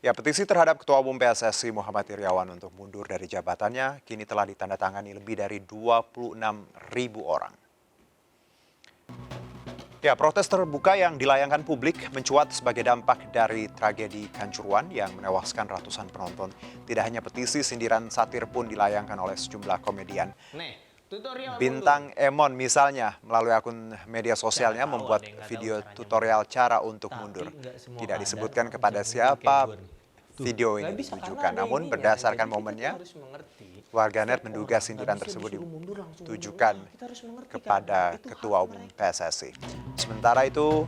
Ya, petisi terhadap Ketua Umum PSSI Muhammad Iryawan untuk mundur dari jabatannya kini telah ditandatangani lebih dari 26.000 orang. Ya, protes terbuka yang dilayangkan publik mencuat sebagai dampak dari tragedi Kanjuruhan yang menewaskan ratusan penonton. Tidak hanya petisi, sindiran satir pun dilayangkan oleh sejumlah komedian. Bintang Emon misalnya melalui akun media sosialnya membuat video tutorial cara untuk mundur. Tidak disebutkan kepada siapa video ini ditujukan, namun berdasarkan momennya, warganet menduga sindiran tersebut ditujukan kepada Ketua Umum PSSI. Sementara itu,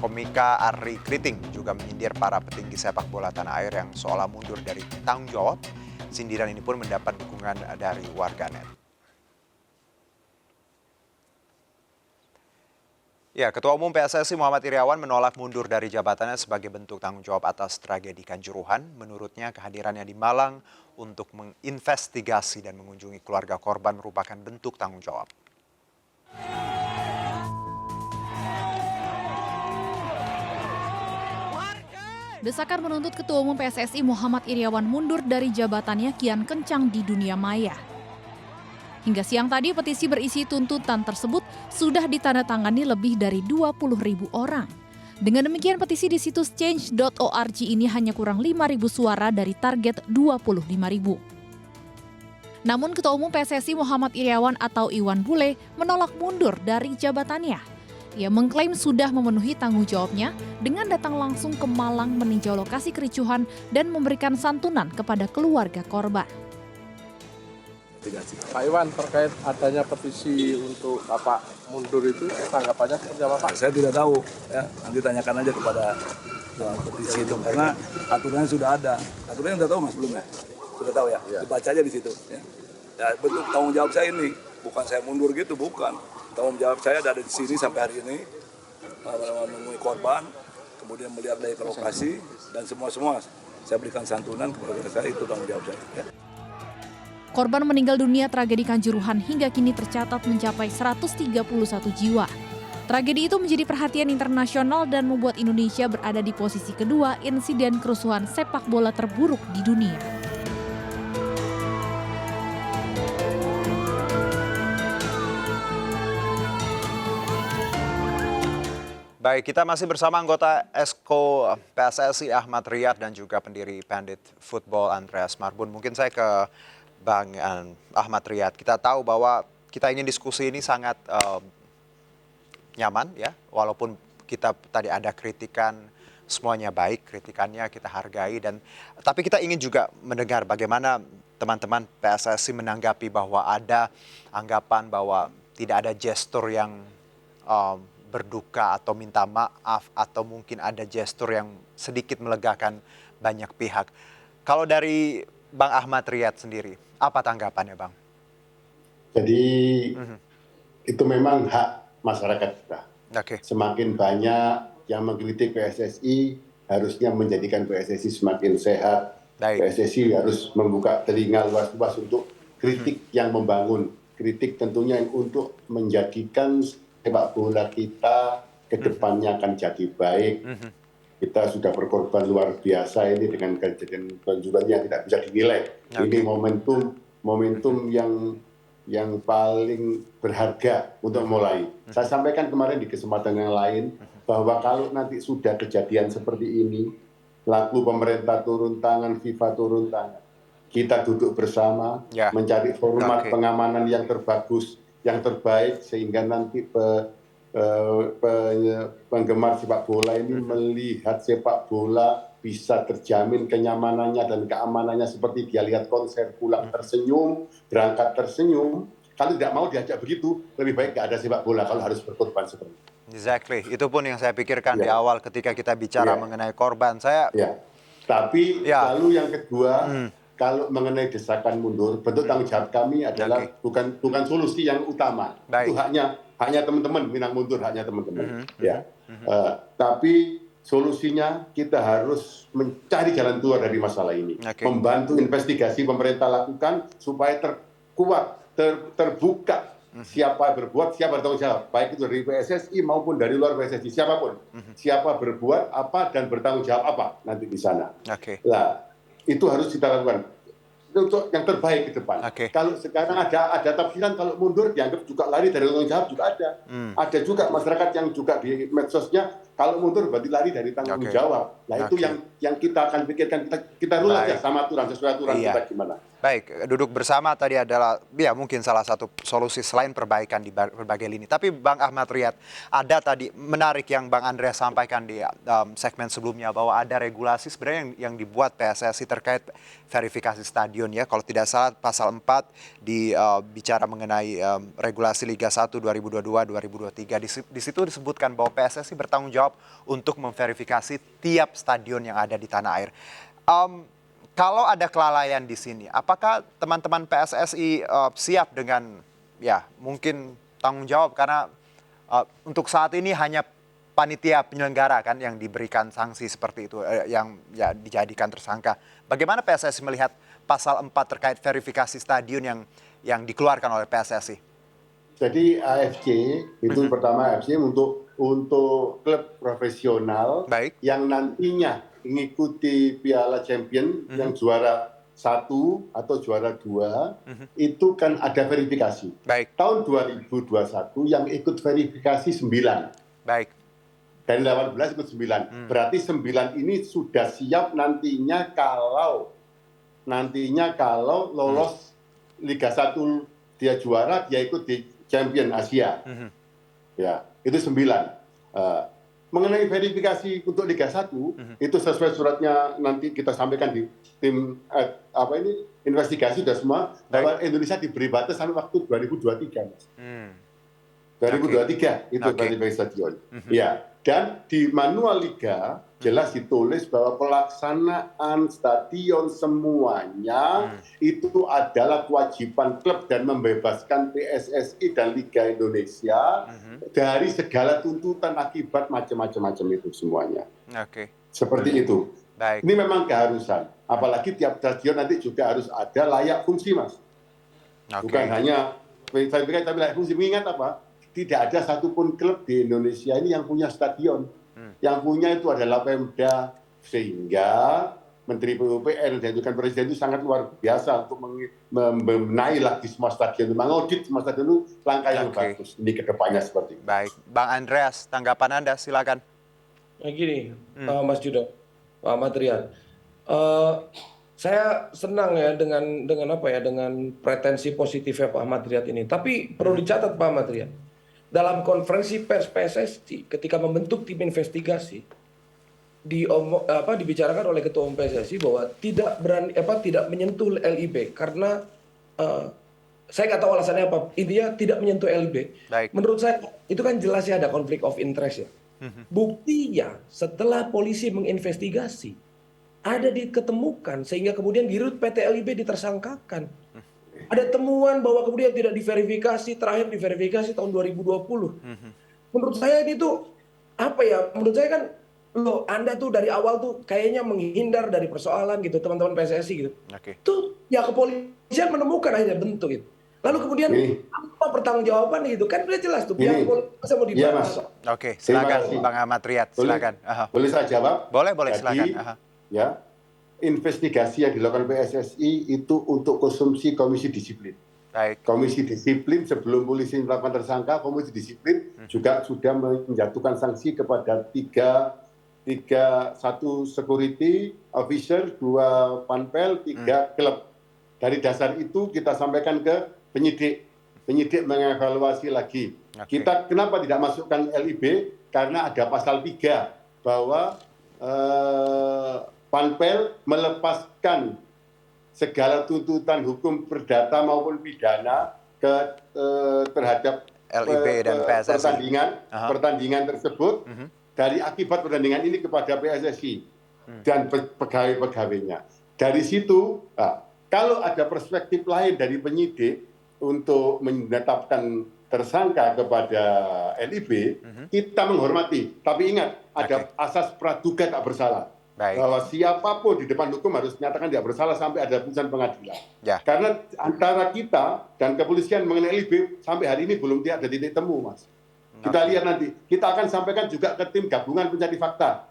komika Ari Kriting juga menyindir para petinggi sepak bola tanah air yang seolah mundur dari tanggung jawab. Sindiran ini pun mendapat dukungan dari warganet. Ya, Ketua Umum PSSI Muhammad Iryawan menolak mundur dari jabatannya sebagai bentuk tanggung jawab atas tragedi Kanjuruhan. Menurutnya kehadirannya di Malang untuk menginvestigasi dan mengunjungi keluarga korban merupakan bentuk tanggung jawab. Desakan menuntut Ketua Umum PSSI Muhammad Iryawan mundur dari jabatannya kian kencang di dunia maya. Hingga siang tadi, petisi berisi tuntutan tersebut sudah ditandatangani lebih dari 20.000 orang. Dengan demikian, petisi di situs change.org ini hanya kurang 5.000 suara dari target 25.000. Namun, Ketua Umum PSSI Muhammad Iryawan atau Iwan Bule menolak mundur dari jabatannya. Ia mengklaim sudah memenuhi tanggung jawabnya dengan datang langsung ke Malang meninjau lokasi kericuhan dan memberikan santunan kepada keluarga korban. Pak Iwan, terkait adanya petisi untuk Bapak mundur itu, tanggapannya seperti apa Pak? Saya tidak tahu, ya. Nanti tanyakan aja kepada petisi itu, karena aturannya sudah ada. Aturannya sudah tahu Mas belum ya? Sudah tahu ya? Dibaca aja di situ. Ya. Ya, bentuk tanggung jawab saya ini, bukan saya mundur gitu, bukan. Tanggung jawab saya ada di sini sampai hari ini, menemui korban, kemudian melihat dari ke lokasi, dan semua saya berikan santunan kepada saya, itu tanggung jawab saya. Ya. Korban meninggal dunia tragedi Kanjuruhan hingga kini tercatat mencapai 131 jiwa. Tragedi itu menjadi perhatian internasional dan membuat Indonesia berada di posisi kedua insiden kerusuhan sepak bola terburuk di dunia. Baik, kita masih bersama anggota Esko PSSI Ahmad Riyad dan juga pendiri Pandit Football Andreas Marbun. Mungkin saya ke Bang Ahmad Riyad, kita tahu bahwa kita ingin diskusi ini sangat nyaman ya, walaupun kita tadi ada kritikan, semuanya baik, kritikannya kita hargai, tapi kita ingin juga mendengar bagaimana teman-teman PSSI menanggapi bahwa ada anggapan bahwa tidak ada gestur yang berduka atau minta maaf, atau mungkin ada gestur yang sedikit melegakan banyak pihak. Kalau dari Bang Ahmad Riyad sendiri, apa tanggapannya Bang? Jadi itu memang hak masyarakat kita. Okay. Semakin banyak yang mengkritik PSSI, harusnya menjadikan PSSI semakin sehat. Baik. PSSI harus membuka telinga luas-luas untuk kritik yang membangun. Kritik tentunya yang untuk menjadikan sepak bola kita ke depannya akan jadi baik. Kita sudah berkorban luar biasa ini dengan kejadian Kanjuruhan yang tidak bisa dinilai. Okay. Ini momentum yang paling berharga untuk mulai. Saya sampaikan kemarin di kesempatan yang lain bahwa kalau nanti sudah kejadian seperti ini, laku pemerintah turun tangan, FIFA turun tangan, kita duduk bersama mencari format pengamanan yang terbagus, yang terbaik, sehingga nanti penggemar sepak bola ini melihat sepak bola bisa terjamin kenyamanannya dan keamanannya seperti dia lihat konser, pulang tersenyum, berangkat tersenyum. Kalau tidak mau diajak begitu, lebih baik nggak ada sepak bola kalau harus berkorban seperti itu. Exactly, itu pun yang saya pikirkan di awal ketika kita bicara mengenai korban. Tapi lalu yang kedua, kalau mengenai desakan mundur, bentuk tanggung jawab kami adalah bukan solusi yang utama. Baik. Itu hanya teman-teman minang mundur, hanya teman-teman. Tapi solusinya kita harus mencari jalan keluar dari masalah ini. Membantu investigasi pemerintah lakukan supaya terkuat, terbuka siapa berbuat, siapa bertanggung jawab, baik itu dari PSSI maupun dari luar PSSI, siapapun. Siapa berbuat apa dan bertanggung jawab apa nanti di sana. Nah, itu harus kita lakukan untuk yang terbaik ke depan. Kalau sekarang ada tafsiran kalau mundur dianggap juga lari dari tanggung jawab juga ada. Ada juga masyarakat yang juga di medsosnya kalau mundur berarti lari dari tanggung jawab. Nah itu yang kita akan pikirkan, kita rule aja sama aturan, sesuai aturan kita gimana. Baik, duduk bersama tadi adalah ya mungkin salah satu solusi selain perbaikan di berbagai lini. Tapi Bang Ahmad Riyad, ada tadi menarik yang Bang Andreas sampaikan di segmen sebelumnya bahwa ada regulasi sebenarnya yang dibuat PSSI terkait verifikasi stadion ya. Kalau tidak salah pasal 4 bicara mengenai regulasi Liga 1 2022-2023. Di situ disebutkan bahwa PSSI bertanggung jawab untuk memverifikasi tiap stadion yang ada di tanah air. Kalau ada kelalaian di sini, apakah teman-teman PSSI siap dengan ya mungkin tanggung jawab karena untuk saat ini hanya panitia penyelenggara kan yang diberikan sanksi seperti itu yang ya dijadikan tersangka. Bagaimana PSSI melihat pasal 4 terkait verifikasi stadion yang dikeluarkan oleh PSSI? Jadi AFC itu pertama AFC untuk klub profesional yang nantinya mengikuti Piala Champion yang juara 1 atau juara 2 itu kan ada verifikasi. Tahun 2021 yang ikut verifikasi 9. Dari 18 ikut 9. Berarti 9 ini sudah siap nantinya kalau lolos Liga 1 dia juara, dia ikut di Champion Asia. Ya, itu 9. Mengenai verifikasi untuk Liga 1, itu sesuai suratnya nanti kita sampaikan di tim investigasi sudah semua, bahwa Indonesia diberi batas sampai waktu 2023. 2023 itu verifikasi stadion. Ya, dan di manual Liga jelas ditulis bahwa pelaksanaan stadion semuanya itu adalah kewajiban klub dan membebaskan PSSI dan Liga Indonesia dari segala tuntutan akibat macam-macam itu semuanya. Seperti itu. Ini memang keharusan. Apalagi tiap stadion nanti juga harus ada layak fungsi, Mas. Bukan hanya saya pikir tapi layak fungsi. Mengingat apa? Tidak ada satupun klub di Indonesia ini yang punya stadion. Yang punya itu adalah Pemda, sehingga Menteri PUPR dan juga Presiden itu sangat luar biasa untuk membenahi lagi semua stadion, mengaudit semua stadion itu langkah yang bagus. Ini kedepannya seperti itu. Baik, Bang Andreas, tanggapan Anda silakan. Nah gini, Mas Judo, Pak Ahmad Riyad, saya senang ya dengan pretensi positifnya Pak Ahmad Riyad ini. Tapi perlu dicatat Pak Ahmad Riyad, dalam konferensi pers PSSI ketika membentuk tim investigasi dibicarakan oleh Ketua Umum PSSI bahwa tidak menyentuh LIB karena saya nggak tahu alasannya apa, intinya tidak menyentuh LIB. Menurut saya itu kan jelas ya ada konflik of interest ya. Buktinya setelah polisi menginvestigasi ada diketemukan sehingga kemudian di rut PT LIB ditersangkakan. Ada temuan bahwa kemudian tidak diverifikasi, terakhir diverifikasi tahun 2020. Menurut saya itu menurut saya kan Anda tuh dari awal tuh kayaknya menghindar dari persoalan gitu, teman-teman PSSI gitu. Tuh ya kepolisian menemukan akhirnya bentuk itu. Lalu kemudian apa pertanggungjawaban gitu kan udah jelas tuh pihak polisi mau dibahas. Silakan Bang Ahmad Riyad, silakan. Boleh saya jawab? Boleh silakan. Ya. Investigasi yang dilakukan PSSI itu untuk konsumsi komisi disiplin. Komisi disiplin sebelum polisi melakukan tersangka, komisi disiplin juga sudah menjatuhkan sanksi kepada satu security officer, 2 panpel, 3 klub. Dari dasar itu kita sampaikan ke penyidik. Penyidik mengevaluasi lagi. Kita kenapa tidak masukkan LIB? Karena ada pasal 3 bahwa panpel melepaskan segala tuntutan hukum perdata maupun pidana terhadap LIB dan PSSI. Pertandingan tersebut dari akibat pertandingan ini kepada PSSI dan pegawai-pegawainya. Dari situ, kalau ada perspektif lain dari penyidik untuk menetapkan tersangka kepada LIB, kita menghormati. Tapi ingat, ada asas praduga tak bersalah. Baik. Bahwa siapapun di depan hukum harus menyatakan tidak bersalah sampai ada putusan pengadilan. Ya. Karena antara kita dan kepolisian mengenai LIB sampai hari ini belum ada titik temu, Mas. Kita lihat nanti. Kita akan sampaikan juga ke tim gabungan pencari fakta.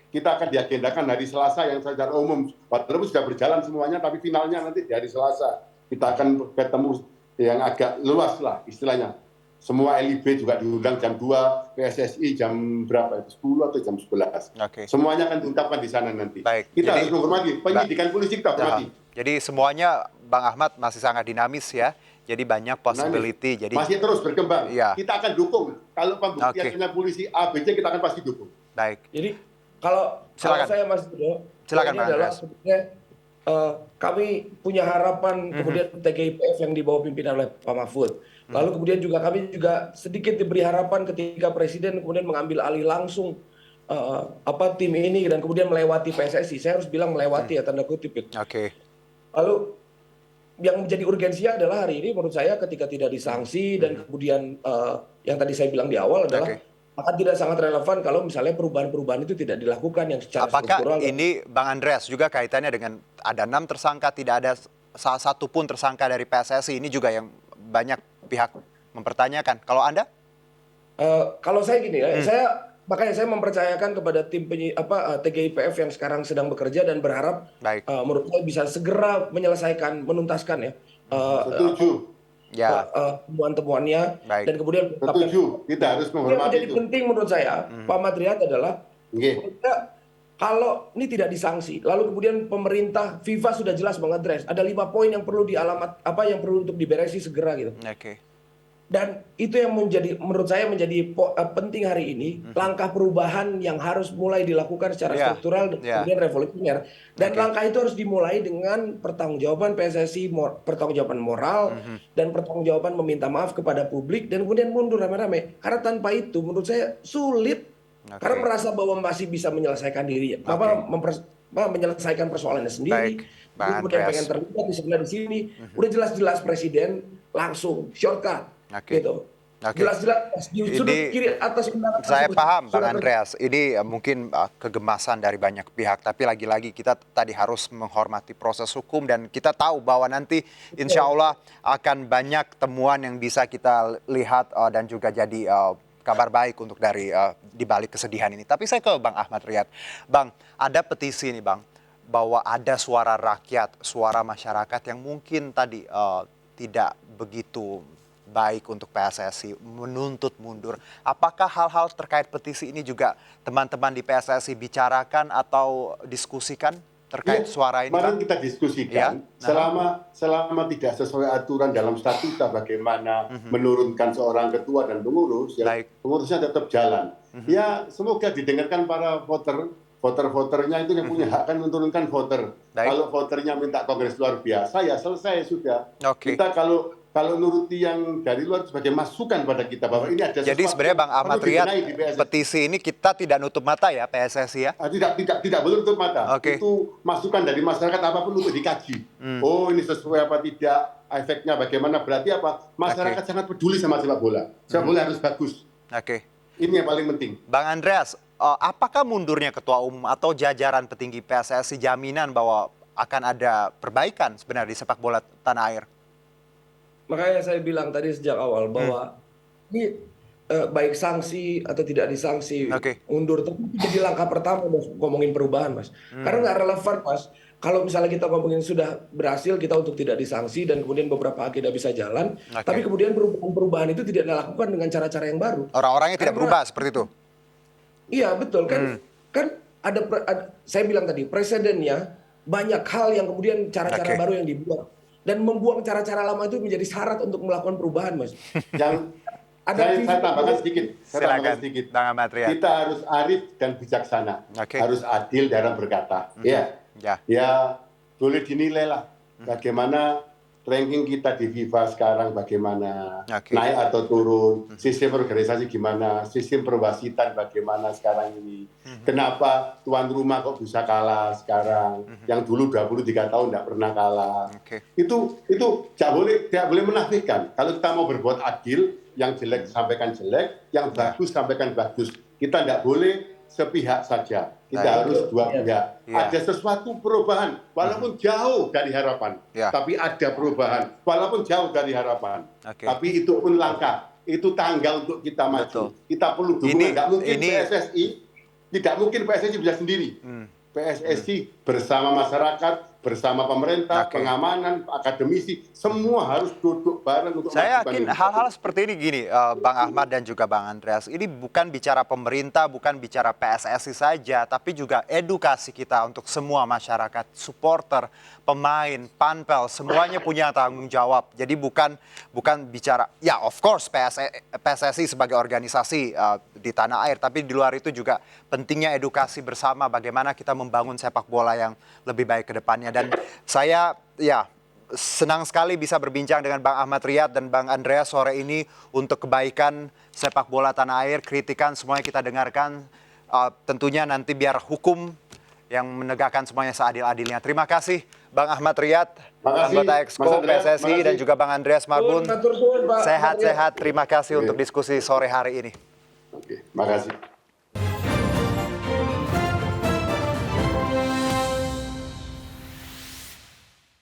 Kita akan diagendakan hari Selasa yang secara umum. Walaupun sudah berjalan semuanya, tapi finalnya nanti di hari Selasa. Kita akan ketemu yang agak luas lah istilahnya. Semua LIB juga diundang jam 2, PSSI jam berapa itu? 10 atau jam 11. Semuanya akan diungkapkan di sana nanti. Baik. Kita Jadi, harus menghormati penyidikan polisi, kita hormati. Jadi semuanya Bang Ahmad masih sangat dinamis ya. Jadi banyak possibility. Jadi masih terus berkembang. Ya. Kita akan dukung. Kalau pembuktiannya polisi ABC kita akan pasti dukung. Baik. Jadi kalau saya Mas Dodo, silakan Bang adalah sebetulnya kami punya harapan kemudian TGIPF yang dibawa pimpinan oleh Pak Mahfud. Lalu kemudian juga kami juga sedikit diberi harapan ketika Presiden kemudian mengambil alih langsung tim ini dan kemudian melewati PSSI. Saya harus bilang melewati ya tanda kutip. Lalu yang menjadi urgensinya adalah hari ini menurut saya ketika tidak disanksi dan kemudian yang tadi saya bilang di awal adalah akan tidak sangat relevan kalau misalnya perubahan-perubahan itu tidak dilakukan yang secara struktural. Apakah ini Bang Andreas juga kaitannya dengan ada 6 tersangka, tidak ada salah satu pun tersangka dari PSSI, ini juga yang banyak pihak mempertanyakan. Kalau Anda? Kalau saya gini ya, makanya saya mempercayakan kepada tim TGIPF yang sekarang sedang bekerja dan berharap menurut saya bisa segera menyelesaikan, menuntaskan ya. Setuju. Temuan-temuannya dan kemudian setuju, kita harus menghormati itu. Jadi penting menurut saya Pak Madriat adalah kalau ini tidak disanksi, lalu kemudian pemerintah FIFA sudah jelas mengadres ada 5 poin yang perlu yang perlu untuk diberesi segera gitu. Dan itu yang menurut saya menjadi penting hari ini, langkah perubahan yang harus mulai dilakukan secara struktural dan kemudian revolusioner. Dan langkah itu harus dimulai dengan pertanggungjawaban PSSI, pertanggungjawaban moral, dan pertanggungjawaban meminta maaf kepada publik, dan kemudian mundur rame-rame. Karena tanpa itu menurut saya sulit, karena merasa bahwa masih bisa menyelesaikan dirinya, menyelesaikan persoalannya sendiri. Kemudian pengen terlibat di sebelah di sini, udah jelas-jelas Presiden langsung shortcut. Gitu. Jelas-jelas di sudut kiri atas saya paham Bang Andreas, ini mungkin kegemasan dari banyak pihak, tapi lagi-lagi kita tadi harus menghormati proses hukum dan kita tahu bahwa nanti insya Allah akan banyak temuan yang bisa kita lihat dan juga jadi kabar baik untuk dari di balik kesedihan ini. Tapi saya ke Bang Ahmad Riyad. Bang, ada petisi nih Bang, bahwa ada suara rakyat, suara masyarakat yang mungkin tadi tidak begitu baik untuk PSSI, menuntut mundur. Apakah hal-hal terkait petisi ini juga teman-teman di PSSI bicarakan atau diskusikan terkait suara ini? Kemarin kita diskusikan, selama tidak sesuai aturan dalam statuta bagaimana menurunkan seorang ketua dan pengurus, pengurusnya tetap jalan. Ya semoga didengarkan para voter-voternya itu yang punya hak kan menurunkan voter. Kalau voternya minta kongres luar biasa, ya selesai sudah. Kita kalau nuruti yang dari luar sebagai masukan pada kita bahwa ini ada sesuatu. Jadi sebenarnya Bang Ahmad Riyad, petisi ini kita tidak nutup mata ya PSSI ya? Tidak boleh nutup mata. Itu masukan dari masyarakat apapun untuk dikaji. Oh ini sesuai apa tidak, efeknya bagaimana, berarti apa? Masyarakat sangat peduli sama sepak bola. Sepak bola harus bagus. Ini yang paling penting. Bang Andreas, apakah mundurnya Ketua Umum atau jajaran petinggi PSSI jaminan bahwa akan ada perbaikan sebenarnya di sepak bola tanah air? Makanya saya bilang tadi sejak awal bahwa ini baik sanksi atau tidak disanksi, mundur itu jadi langkah pertama Mas, ngomongin perubahan Mas. Karena nggak relevan Mas. Kalau misalnya kita ngomongin sudah berhasil kita untuk tidak disanksi dan kemudian beberapa agenda bisa jalan, tapi kemudian perubahan itu tidak dilakukan dengan cara-cara yang baru. Orang-orangnya tidak berubah seperti itu? Iya betul kan ada saya bilang tadi presidennya banyak hal yang kemudian cara-cara baru yang dibuat. Dan membuang cara-cara lama itu menjadi syarat untuk melakukan perubahan, Mas. Saya tambahkan sedikit. Bang Ahmad Riyad. Kita harus arif dan bijaksana. Harus adil dalam berkata. Ya, boleh dinilai lah bagaimana ranking kita di FIFA sekarang, bagaimana naik atau turun, sistem organisasi gimana, sistem perwasitan bagaimana sekarang ini. Kenapa tuan rumah kok bisa kalah sekarang, yang dulu 23 tahun tidak pernah kalah. Itu tidak boleh menafikan. Kalau kita mau berbuat adil, yang jelek sampaikan jelek, yang bagus sampaikan bagus. Kita tidak boleh sepihak saja. Kita Baik. harus dua pihak. Ya. Ada sesuatu perubahan, walaupun jauh dari harapan. Ya. Tapi ada perubahan, walaupun jauh dari harapan. Oke. Tapi itu pun langkah. Itu tangga untuk kita maju. Betul. Kita perlu dukungan. Tidak mungkin ini- PSSI, tidak mungkin PSSI bisa sendiri. PSSI bersama masyarakat, bersama pemerintah, Oke. pengamanan, akademisi, semua harus duduk bareng untuk Saya melakukan yakin ini. hal-hal seperti ini gini, Bang Ahmad dan juga Bang Andreas, ini bukan bicara pemerintah, bukan bicara PSSI saja, tapi juga edukasi kita untuk semua masyarakat, supporter, pemain, panpel, semuanya punya tanggung jawab. Jadi bukan bicara, ya of course PSSI sebagai organisasi di tanah air, tapi di luar itu juga pentingnya edukasi bersama bagaimana kita membangun sepak bola yang lebih baik ke depannya. Dan saya ya senang sekali bisa berbincang dengan Bang Ahmad Riyad dan Bang Andreas sore ini untuk kebaikan sepak bola tanah air, kritikan semuanya kita dengarkan. Tentunya nanti biar hukum yang menegakkan semuanya seadil-adilnya. Terima kasih Bang Ahmad Riyad, Makasih, anggota Mas Exco Andreas, PSSI, makasih. dan juga Bang Andreas Marbun. Matur suwun, Pak. Sehat-sehat. Terima kasih untuk diskusi sore hari ini. Oke, makasih.